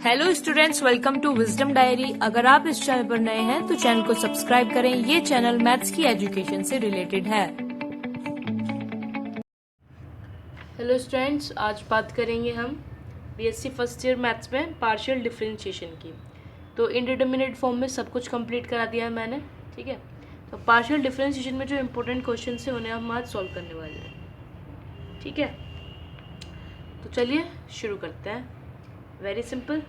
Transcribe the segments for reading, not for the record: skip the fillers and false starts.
Hello students, welcome to Wisdom Diary. अगर आप इस चैनल पर नए हैं तो चैनल को सब्सक्राइब करें। ये चैनल मैथ्स की एजुकेशन से रिलेटेड है। हेलो स्टूडेंट्स, आज बात करेंगे हम बीएससी फर्स्ट ईयर मैथ्स में पार्शियल डिफरेंशिएशन की। तो इनडिटरमिनेट फॉर्म में सब कुछ कंप्लीट करा दिया है मैंने, ठीक है। तो पार्शियल डिफरेंशिएशन में जो इम्पोर्टेंट क्वेश्चन है उन्हें हम आज सॉल्व करने वाले हैं, ठीक है। तो चलिए शुरू करते हैं। Very simple.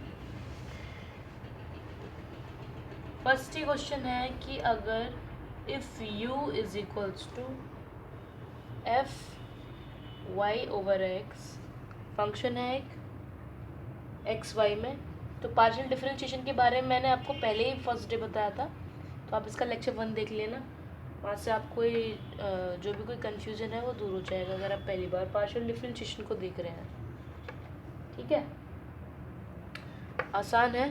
फर्स्ट ही क्वेश्चन है कि अगर if u is equals to f y over x, function है एक एक्स वाई में। तो पार्शियल डिफरेंशिएशन के बारे में मैंने आपको पहले ही फर्स्ट डे बताया था, तो आप इसका लेक्चर 1 देख लेना। वहाँ से आपको जो भी कोई कन्फ्यूजन है वो दूर हो जाएगा अगर आप पहली बार पार्शियल डिफरेंशिएशन को देख रहे हैं, ठीक है। आसान है,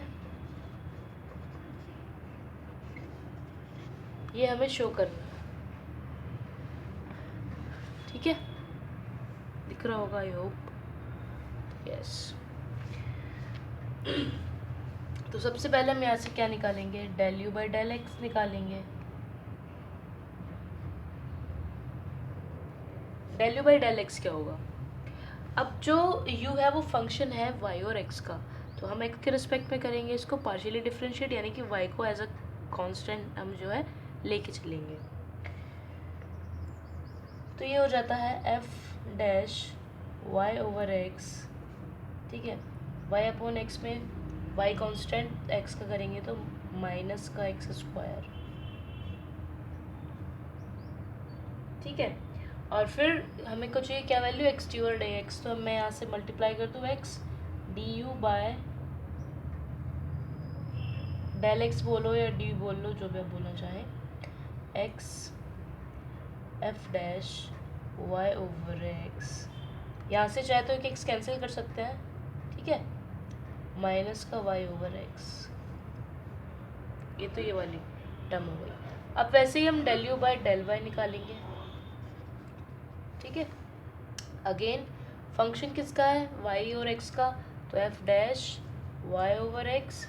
ये हमें शो करना है, ठीक है। दिख रहा होगा, आई होप, यस। तो सबसे पहले हम यहाँ से क्या निकालेंगे, del u by del x निकालेंगे। Del u by del x क्या होगा? अब जो u है वो फंक्शन है y और x का, तो हम x के रिस्पेक्ट में करेंगे इसको पार्शियली डिफरेंशिएट, यानी कि y को एज अ कांस्टेंट हम जो है लेके चलेंगे। तो ये हो जाता है f dash y over x, ठीक है। y अपॉन x में y कांस्टेंट x का करेंगे तो माइनस का x स्क्वायर, ठीक है। और फिर हमें को चाहिए क्या value, x d over d x. तो मैं यहाँ से मल्टीप्लाई कर दूँ x d u by del x बोलो या डी बोल लो, जो भी आप बोलना चाहें, x f dash y over x. यहाँ से चाहे तो एक एक्स कैंसिल कर सकते हैं, ठीक है, माइनस का वाई ओवर एक्स। ये तो ये वाली टर्म हो गई। अब वैसे ही हम del u by del y निकालेंगे, ठीक है। अगेन फंक्शन किसका है, y और x का, तो f dash y over x।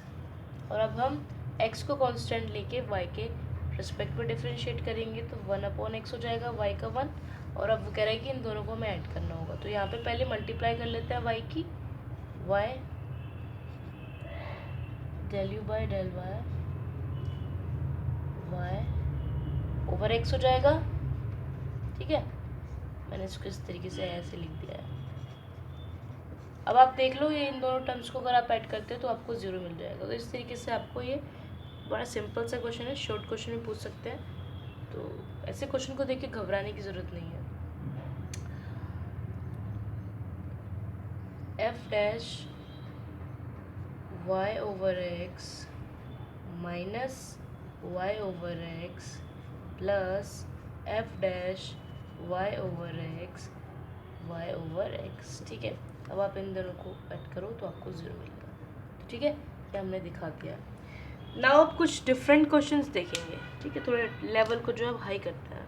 और अब हम x को कांस्टेंट लेके y के रिस्पेक्ट में डिफरेंशिएट करेंगे तो 1 अपॉन x हो जाएगा, y का 1। और अब वो कह रहा है कि इन दोनों को हमें ऐड करना होगा, तो यहाँ पे पहले मल्टीप्लाई कर लेते हैं y की, y del u by del y over x हो जाएगा, ठीक है। मैंने इसको इस तरीके से ऐसे लिख दिया है। अब आप देख लो, ये इन दोनों टर्म्स को अगर आप ऐड करते हो तो आपको 0 मिल जाएगा। तो इस तरीके से आपको ये बड़ा सिंपल सा क्वेश्चन है, शॉर्ट क्वेश्चन में पूछ सकते हैं। तो ऐसे क्वेश्चन को देख के घबराने की ज़रूरत नहीं है। F dash y over x minus y over x plus f dash y over x y over x, ठीक है। अब आप इन दोनों को ऐड करो तो आपको 0 मिलेगा, तो ठीक है, ये हमने दिखा दिया। नाउ अब कुछ डिफरेंट क्वेश्चंस देखेंगे, ठीक है। थोड़े लेवल को जो है हाई करते हैं,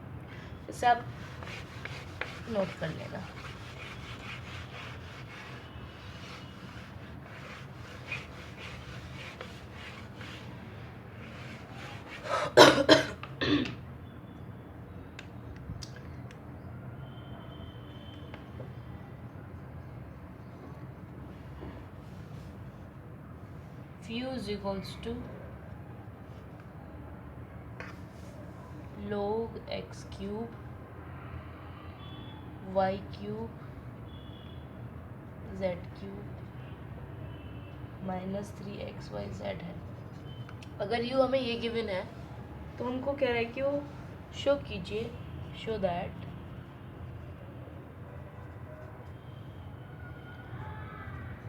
इसे आप नोट कर लेना। u is equals to log x cube y cube z cube minus 3xyz है। अगर u हमें ये गिवन है तो हमको कह रहा है कि वो शो कीजिए, show that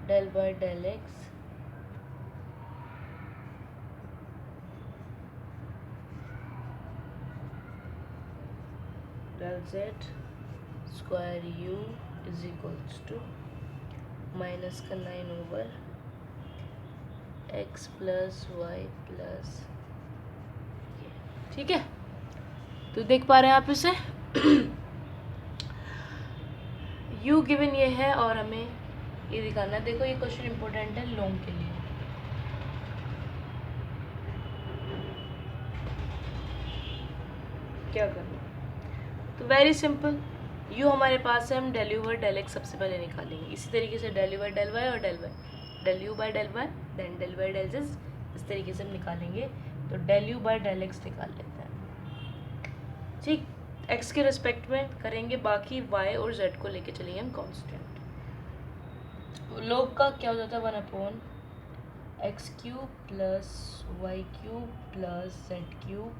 del by del x del z square u is equals to minus का 9 over x plus y plus, ठीक है। तो देख पा रहे हैं आप इसे, u गिवन ये है और हमें ये दिखाना है। देखो ये क्वेश्चन इंपॉर्टेंट है लॉन्ग के लिए, क्या करना। तो वेरी सिंपल, यू हमारे पास है, हम del u by del x सबसे पहले निकालेंगे। इसी तरीके से del u by del y और del u by del y then del y del z, इस तरीके से हम निकालेंगे। तो del u by del x निकाल लेते हैं। ठीक, एक्स के रिस्पेक्ट में करेंगे, बाकी वाई और जेड को लेके चलेंगे हम कांस्टेंट। लोग का क्या हो जाता है 1 x cube plus y cube plus z cube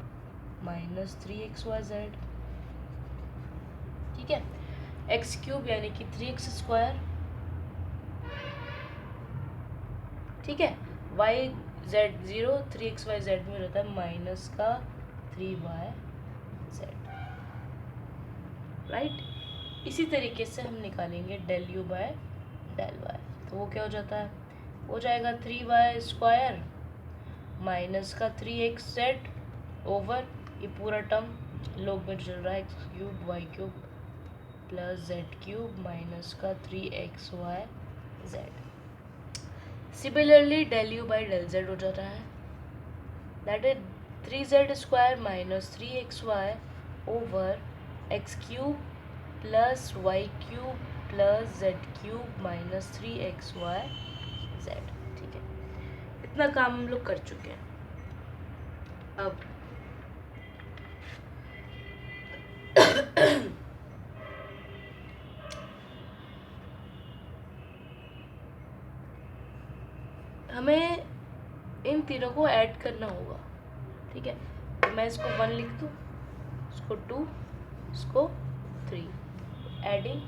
minus 3xyz। ठीक है, एक्स क्यूब यानी कि 3x स्क्वायर, ठीक है, वाई जेड 0, 3xyz में रहता है माइनस का 3yz, राइट। इसी तरीके से हम निकालेंगे del u by del y. तो वो क्या हो जाता है, हो जाएगा 3y स्क्वायर माइनस का 3xz ओवर ये पूरा टर्म लोग में चल रहा है x cube y cube plus z cube minus का 3xyz। Similarly del u by del z हो जाता है, that is 3z square minus 3xy over x cube plus y cube plus z cube minus 3xyz। ठीक है, इतना काम हम लोग कर चुके हैं। अब हमें इन तीनों को ऐड करना होगा। ठीक है, तो मैं इसको 1 लिख दूँ, इसको 2, इसको 3, एडिंग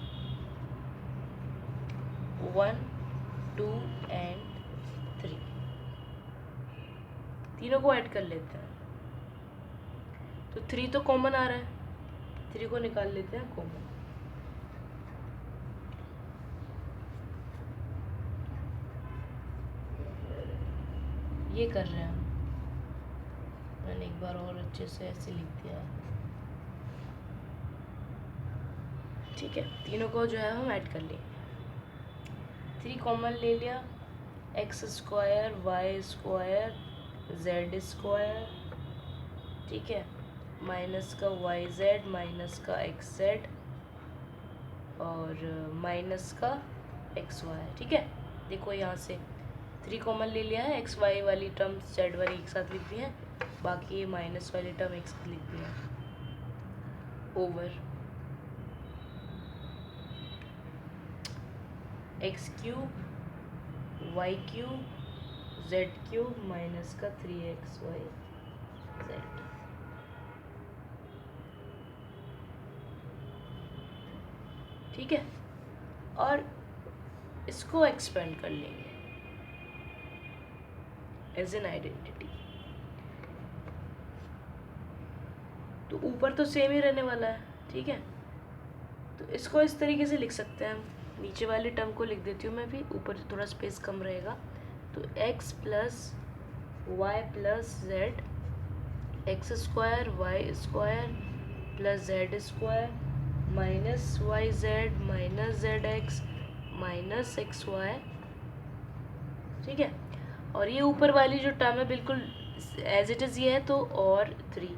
1 2 एंड 3, तीनों को ऐड कर लेते हैं। तो 3 तो कॉमन आ रहा है, 3 को निकाल लेते हैं कॉमन। ये कर रहे हैं हम, मैंने एक बार और अच्छे से ऐसे लिख दिया है। ठीक है, तीनों को जो है हम ऐड कर लेंगे। 3 कॉमन ले लिया, x square y square z square, ठीक है, माइनस का वाई जेड माइनस का एक्स जेड और माइनस का एक्स वाई। ठीक है, देखो यहाँ से 3 कॉमन ले लिया है, एक्स वाई वाली टर्म जेड वाली एक साथ लिख दी है, बाकी ये माइनस वाली टर्म एक साथ लिख दी है, over x cube y cube z cube minus का 3xyz। ठीक है, और इसको एक्सपेंड कर लेंगे एज एन आइडेंटिटी। तो ऊपर तो सेम ही रहने वाला है, ठीक है, तो इसको इस तरीके से लिख सकते हैं हम। नीचे वाली टर्म को लिख देती हूँ मैं भी, ऊपर थोड़ा स्पेस कम रहेगा। तो x plus y plus z, x square y square plus z square minus y z minus z x minus x y. ठीक है, और ये ऊपर वाली जो टर्म है बिल्कुल एज इट इज़ ये है, तो और 3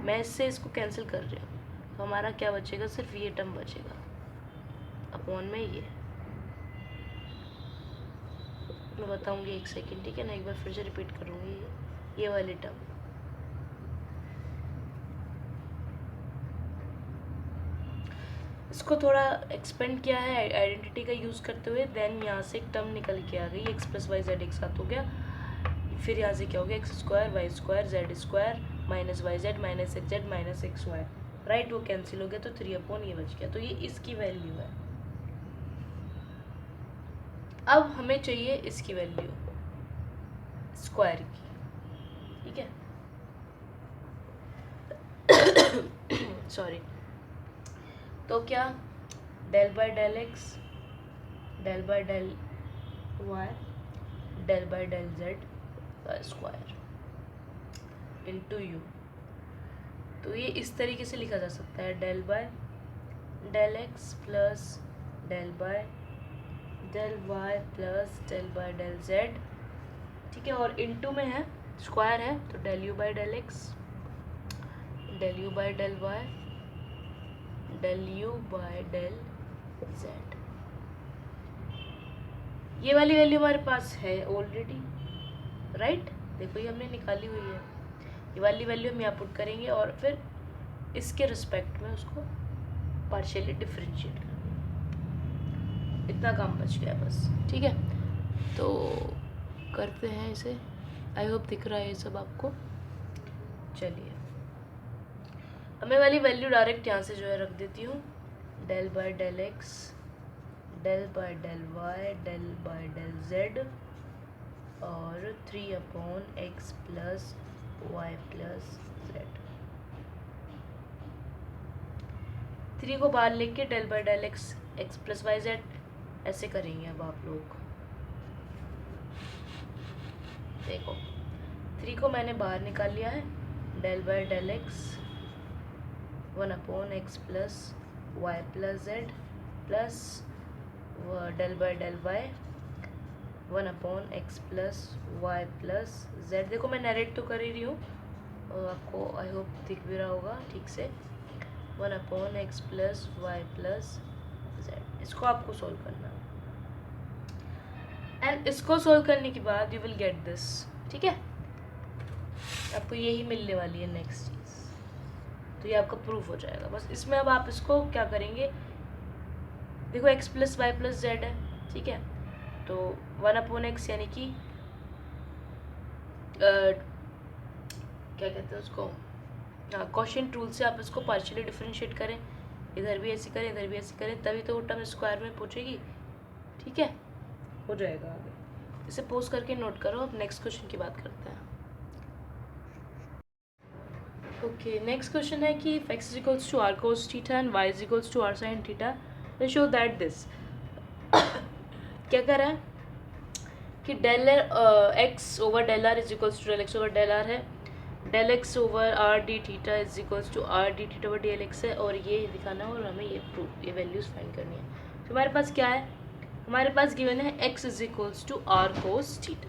मैं इससे इसको कैंसिल कर रही हूँ, तो हमारा क्या बचेगा, सिर्फ ये टर्म बचेगा अपॉन में ये। मैं बताऊंगी एक सेकेंड, ठीक है ना, एक बार फिर से रिपीट करूँगी ये वाली टर्म। इसको थोड़ा एक्सपेंड किया है आइडेंटिटी का यूज़ करते हुए, देन यहाँ से एक टर्म निकल के आ गई, एक्स प्लस वाई जेड एक साथ हो गया। फिर यहाँ से क्या हो गया, x square y square z square minus y z minus x z minus x y, right, वो कैंसिल हो गया, तो 3 अपॉन ये बच गया। तो ये इसकी वैल्यू है। अब हमें चाहिए इसकी वैल्यू स्क्वायर की, ठीक है, सॉरी। तो क्या, del by del x del by del y del by del z square into u. तो ये इस तरीके से लिखा जा सकता है, del by del x plus del by del y plus del by del z. ठीक है, और इनटू में है, स्क्वायर है, तो del u by del x del u by del y, del u by del z। ये वाली value हमारे पास है ऑलरेडी, राइट। देखो ये हमने निकाली हुई है, ये वाली वैल्यू हम यहाँ पुट करेंगे और फिर इसके रिस्पेक्ट में उसको पार्शियली डिफरेंशिएट कर, इतना काम बच गया बस। ठीक है, तो करते हैं इसे। आई होप दिख रहा है ये सब आपको। चलिए अब मैं वाली वैल्यू डायरेक्ट यहाँ से जो है रख देती हूँ, del by del x, del by del y, del by del z और 3/x plus y plus Z. 3 को बाहर लेके del by del x, x plus y z ऐसे करेंगे। अब आप लोग देखो 3 को मैंने बाहर निकाल लिया है, del by del x 1/x plus y plus z plus del by del y 1/x plus y plus z. देखो मैं नरेट तो कर ही रही हूँ, आपको आई होप दिख भी रहा होगा ठीक से। 1/x plus y plus Z, इसको आपको सोल्व करना है एंड इसको सोल्व करने के बाद यू विल गेट दिस। ठीक है, आपको यही मिलने वाली है नेक्स्ट चीज़, तो ये आपका प्रूफ हो जाएगा। बस इसमें अब आप इसको क्या करेंगे, देखो x plus y plus z है, ठीक है, तो 1/x यानी कि क्या कहते हैं उसको, क्वोशिएंट रूल से आप इसको पार्शियली डिफरेंशिएट करें, इधर भी ऐसे करें इधर भी ऐसे करें, तभी तो वो टर्म स्क्वायर में पहुँचेगी। ठीक है, हो जाएगा आगे। इसे पोज करके नोट करो। अब नेक्स्ट क्वेश्चन की बात करते हैं। ओके, नेक्स्ट क्वेश्चन है कि if x is equals to r cos theta and y is equals to r sin theta, then show that this क्या कर रहा है कि del x over del r is equals to del x over del r है, del x over r d theta is equals to r d theta over d l x है, और ये दिखाना है और हमें ये वैल्यूज फाइंड करनी है। तो हमारे पास क्या है, हमारे पास गिवन है x is equals to r cos theta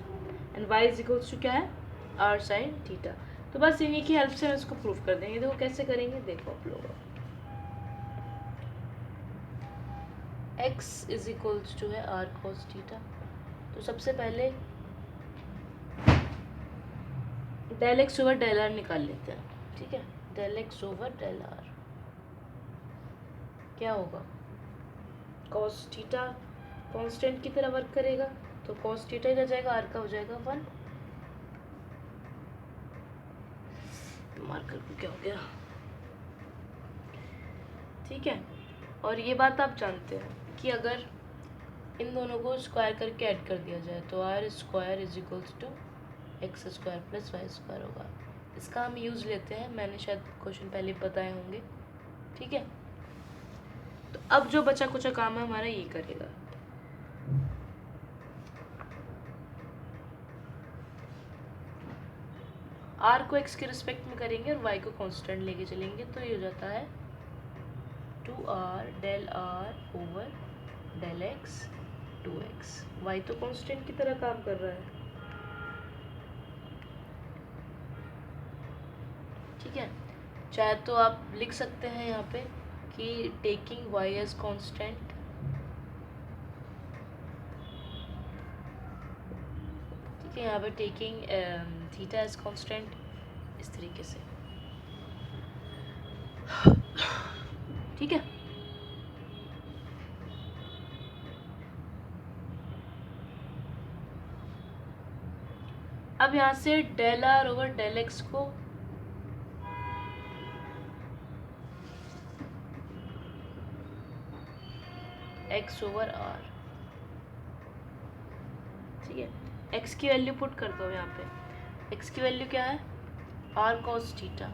and y is equals to क्या है, आर साइन थीटा। तो बस इन्हीं की हेल्प से हम इसको प्रूफ कर देंगे। देखो कैसे करेंगे, देखो आप लोग, x इज इक्वल्स टू है आर कोस थीटा, तो सबसे पहले del x over del r निकाल लेते हैं। ठीक है, del x over del r क्या होगा, कॉस थीटा कांस्टेंट की तरह वर्क करेगा, तो कॉस थीटा इधर जाएगा, आर का हो जाएगा 1। मार्कर को क्या हो गया, ठीक है। और ये बात आप जानते हैं कि अगर इन दोनों को स्क्वायर करके ऐड कर दिया जाए तो r square is equals to x square plus y square होगा। इसका हम यूज़ लेते हैं, मैंने शायद क्वेश्चन पहले बताए होंगे। ठीक है, तो अब जो बचा कुछ काम है हमारा ये करेगा। आर को एक्स के रिस्पेक्ट में करेंगे और वाई को कांस्टेंट लेके चलेंगे, तो ये हो जाता है 2r del r over del x 2x। Y तो कांस्टेंट की तरह काम कर रहा है। ठीक है, चाहे तो आप लिख सकते हैं यहाँ पे कि टेकिंग y एज कांस्टेंट, ठीक है, यहाँ पे टेकिंग थीटा एज कांस्टेंट, इस तरीके से। ठीक है, अब यहाँ से del r over del x को एक्स ओवर आर, ठीक है, एक्स की वैल्यू पुट कर दो यहाँ पे। एक्स की वैल्यू क्या है, r cos theta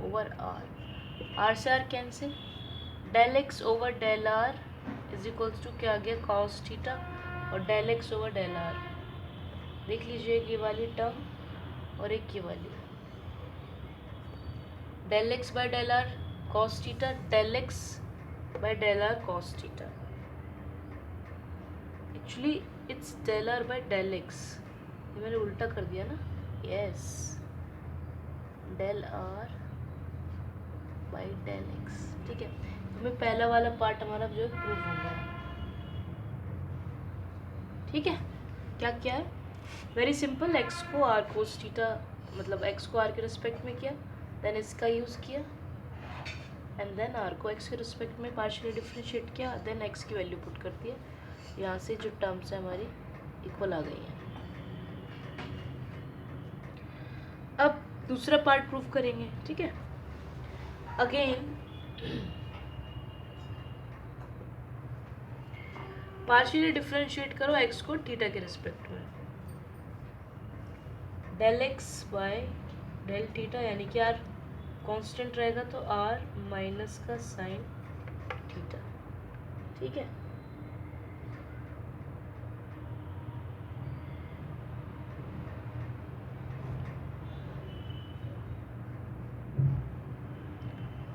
over r, r से r cancel, del x over del r is equals to क्या आ गया, कॉस थीटा, और del x over del r देख लीजिए, ये वाली टर्म और एक ये वाली, del x by del r cos theta, del x by del r cos theta. Actually it's del r by del x, ये मैंने उल्टा कर दिया ना, yes, del are by del x. ठीक है, हमें पहला वाला पार्ट हमारा जो है प्रूव हो गया। ठीक है, क्या क्या है, वेरी सिंपल, एक्स को आर कोस थीटा, मतलब एक्स को आर के रिस्पेक्ट में किया, देन इसका यूज़ किया, एंड देन आर को एक्स के रिस्पेक्ट में पार्शियली डिफ्रेंशिएट किया, देन एक्स की वैल्यू पुट कर दिया। यहाँ से जो टर्म्स है हमारी इक्वल आ गई हैं। अब दूसरा पार्ट प्रूफ करेंगे। ठीक है, अगेन पार्शियली डिफ्रेंशिएट करो एक्स को थीटा के रिस्पेक्ट में, del x by del theta, यानी कि आर कांस्टेंट रहेगा तो आर माइनस का साइन थीटा। ठीक है,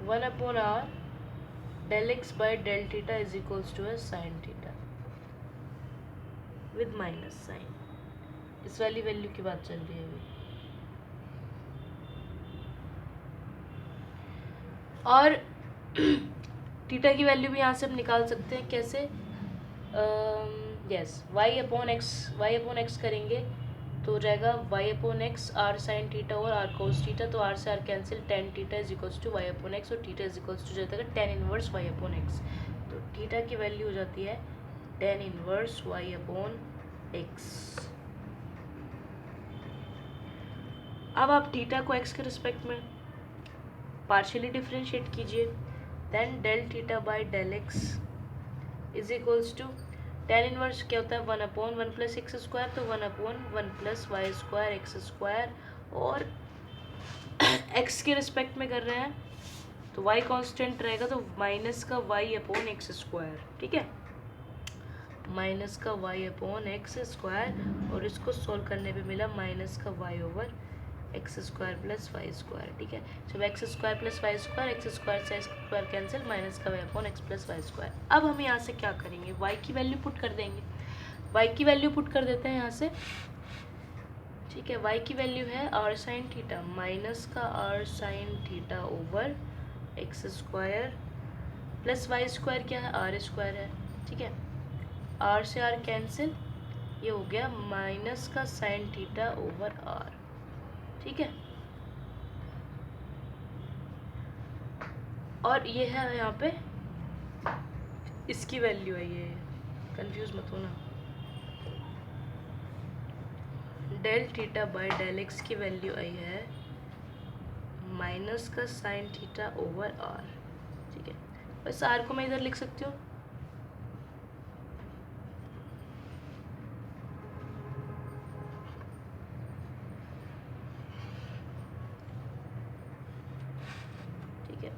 one upon r del x by del theta is equals to sine theta with minus sine. इस वाली वैल्यू की बात चल रही है अभी। और थीटा की वैल्यू भी यहाँ से हम निकाल सकते हैं, कैसे, यस, वाई अपॉन एक्स करेंगे तो हो जाएगा y upon x r sine theta और आर कोस थीटा, तो आर से r cancel, tan theta is equals to y upon x, और थीटा इज इक्वल्स टू जाता है tan inverse y upon x, तो थीटा की वैल्यू हो जाती है tan inverse y upon x. अब आप थीटा को एक्स के रिस्पेक्ट में पार्शियली डिफ्रेंशिएट कीजिए, then del theta by del x is equals to tan inverse क्या होता है, one upon one plus x square, तो one upon one plus y square x square, और एक्स के रिस्पेक्ट में कर रहे हैं तो वाई कांस्टेंट रहेगा तो माइनस का वाई अपॉन एक्स स्क्वायर। ठीक है, माइनस का वाई अपॉन एक्स स्क्वायर, और इसको सोल्व करने पे मिला माइनस का y over x square plus y square. ठीक है, जब x square plus y square, x square से स्क्वायर कैंसिल, माइनस का y upon x plus y square. अब हम यहाँ से क्या करेंगे, वाई की वैल्यू पुट कर देंगे, वाई की वैल्यू पुट कर देते हैं यहाँ से। ठीक है, वाई की वैल्यू है आर साइन थीटा माइनस का r sine theta over x square plus y square क्या है, आर स्क्वायर है। ठीक है, आर से आर कैंसिल, ये हो गया माइनस का साइन थीटा ओवर आर। ठीक है, और ये है यहाँ पे इसकी वैल्यू है, ये कंफ्यूज मत होना, del theta by del x की वैल्यू आई है माइनस का साइन थीटा ओवर आर। ठीक है, बस आर को मैं इधर लिख सकती हूँ,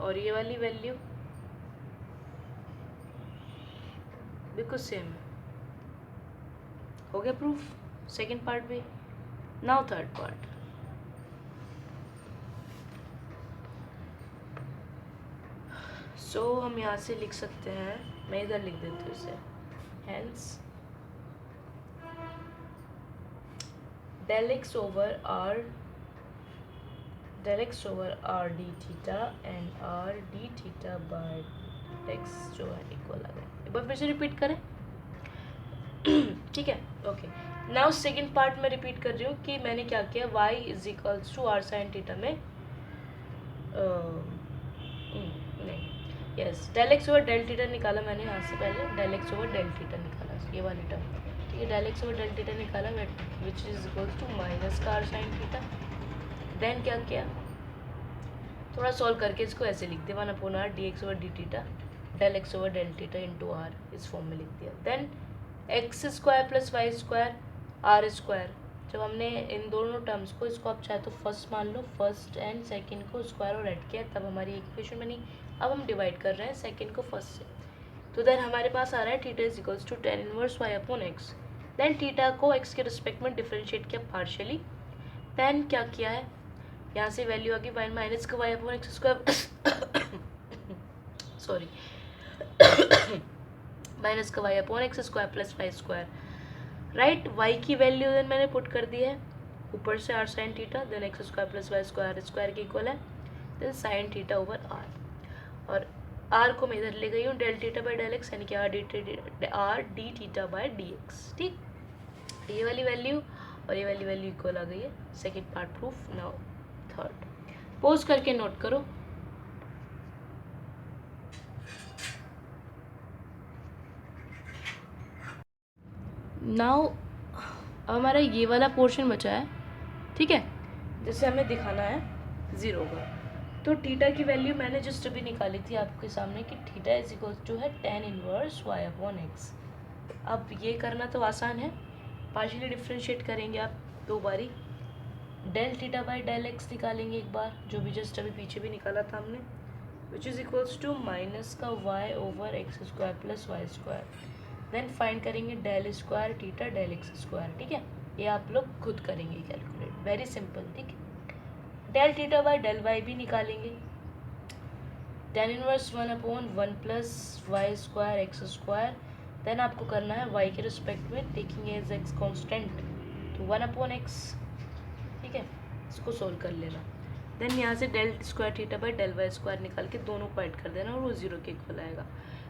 और ये वाली वैल्यू बिल्कुल सेम है। हो गया प्रूफ सेकेंड पार्ट भी। नाउ थर्ड पार्ट, सो हम यहाँ से लिख सकते हैं, मैं इधर लिख देती हूँ इसे, hence del x over r d theta and r d theta by x जो है इक्वल आ गया। एक बार फिर से रिपीट करें। ठीक है, ओके, नाउ सेकेंड पार्ट में रिपीट कर रही हूँ कि मैंने क्या किया, y is equals to r sine theta में नहीं, yes, del x over del theta निकाला मैंने यहाँ से, पहले del x over del theta निकाला, ये वाली टर्म। ठीक है, del x over del theta निकाला which is equals to minus का आर साइन थीटा, देन क्या किया, थोड़ा सॉल्व करके इसको ऐसे लिख दिया, one upon r d x over d theta del x over del theta into r, इस फॉर्म में लिख दिया। Then x square plus y square r square, जब हमने इन दोनों टर्म्स को, इसको आप चाहे तो फर्स्ट मान लो, फर्स्ट एंड सेकंड को स्क्वायर और ऐड किया तब हमारी इक्वेशन बनी। अब हम डिवाइड कर रहे हैं सेकंड को फर्स्ट से, तो देन हमारे पास आ रहा है theta is equals to tan inverse y upon x. Then theta को एक्स के रिस्पेक्ट में डिफ्रेंशिएट किया पार्शियली, देन क्या किया है, यहाँ से वैल्यू आ गई वाई माइनस का y upon x square sorry minus का y upon x square plus y square, right. Y की वैल्यू देन मैंने पुट कर दी है ऊपर से r sine theta, then x square plus y square square के इक्वल है, then sine theta over r, और आर को मैं इधर ले गई हूँ del theta by del x, यानी कि r d theta by d x. ठीक, ये वाली वैल्यू और ये वाली वैल्यू इक्वल आ गई है। Second part proof. Now third, pose करके नोट करो। नाउ हमारा ये वाला पोर्शन बचा है, ठीक है, जिसे हमें दिखाना है ज़ीरो का। तो थीटा की वैल्यू मैंने जस्ट अभी निकाली थी आपके सामने कि थीटा इज इक्वल टू है tan inverse y upon x. अब ये करना तो आसान है, पार्शियली डिफ्रेंशिएट करेंगे आप दो बारी, del theta by del x निकालेंगे एक बार, जो भी जस्ट अभी पीछे भी निकाला था हमने, which is equals to minus का y over x square plus y square, then find करेंगे del square theta del x square. ठीक है, ये आप लोग खुद करेंगे कैलकुलेट, वेरी सिंपल। ठीक है, del theta by del y भी निकालेंगे, tan inverse 1 upon 1 plus y square x square, then आपको करना है y के रिस्पेक्ट में टेकिंग एज एक्स कॉन्स्टेंट, तो 1 अपॉन एक्स। ठीक है, इसको सोल्व कर लेना, देन यहाँ से del square theta by del y square निकाल के दोनों को ऐड कर देना और वो जीरो के इक्वल आएगा।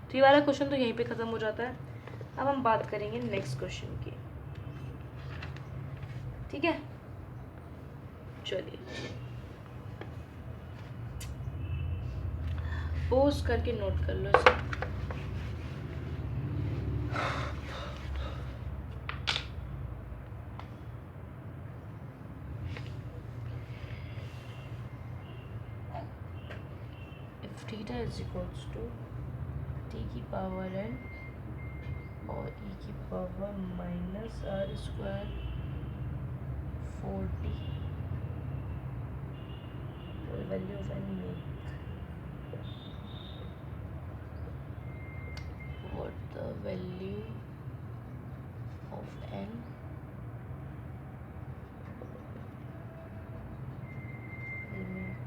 तो ये वाला क्वेश्चन तो यहीं पे ख़त्म हो जाता है। अब हम बात करेंगे नेक्स्ट क्वेश्चन की। ठीक है, चलिए पोज करके नोट कर लो इसे। If theta is equals to t की पावर n और e की power minus r square 4t, value of n make what the value of n will make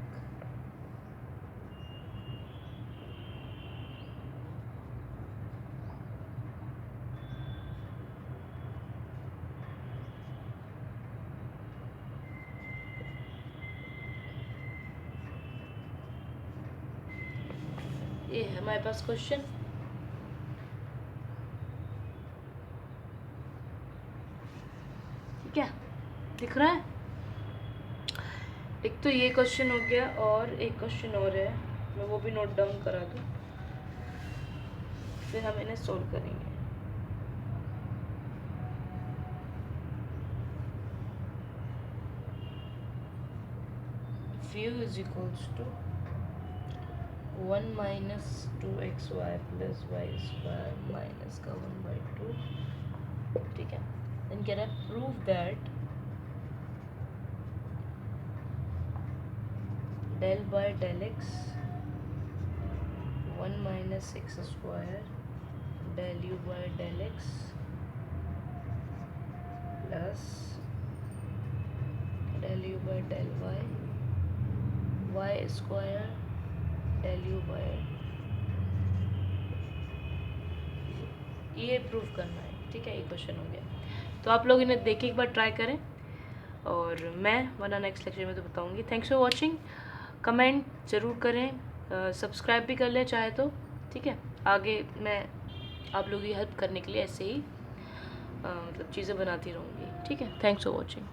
ये है हमारे पास क्वेश्चन। ठीक है, दिख रहा है? एक तो ये क्वेश्चन हो गया और एक क्वेश्चन और है, मैं वो भी नोट डाउन करा दूँ, फिर हम इन्हें सोल्व करेंगे। u is equals to 1 minus 2xy plus y square minus का 1/2। ठीक है, then can I prove that del by del x 1 minus x square del u by del x plus del u by del y square del u by, ये prove करना है। ठीक है, ये question हो गया, तो आप लोग इन्हें देख के एक बार ट्राई करें और मैं वरना नेक्स्ट लेक्चर में तो बताऊंगी। थैंक्स फॉर वाचिंग, कमेंट ज़रूर करें, सब्सक्राइब भी कर लें चाहे तो। ठीक है, आगे मैं आप लोगों की हेल्प करने के लिए ऐसे ही मतलब चीज़ें बनाती रहूँगी। ठीक है, थैंक्स फॉर वाचिंग।